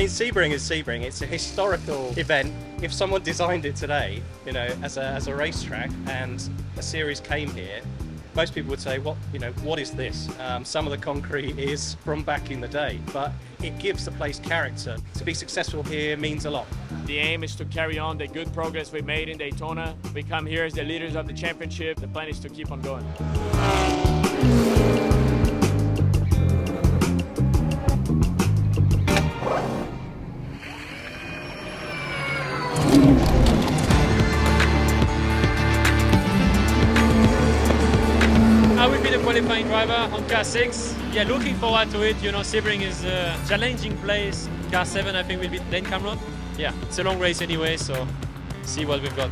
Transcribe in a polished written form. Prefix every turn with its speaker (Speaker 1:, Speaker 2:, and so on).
Speaker 1: mean, Sebring is Sebring. It's a historical event. If someone designed it today, you know, as a racetrack, and a series came here, most people would say, what is this? Some of the concrete is from back in the day, but it gives the place character. To be successful here means a lot.
Speaker 2: The aim is to carry on the good progress we made in Daytona. We come here as the leaders of the championship. The plan is to keep on going.
Speaker 3: I will be the qualifying driver on car 6. Yeah, looking forward to it. You know, Sebring is a challenging place. Car 7, I think, will be Dane Cameron. Yeah, it's a long race anyway, so see what we've got.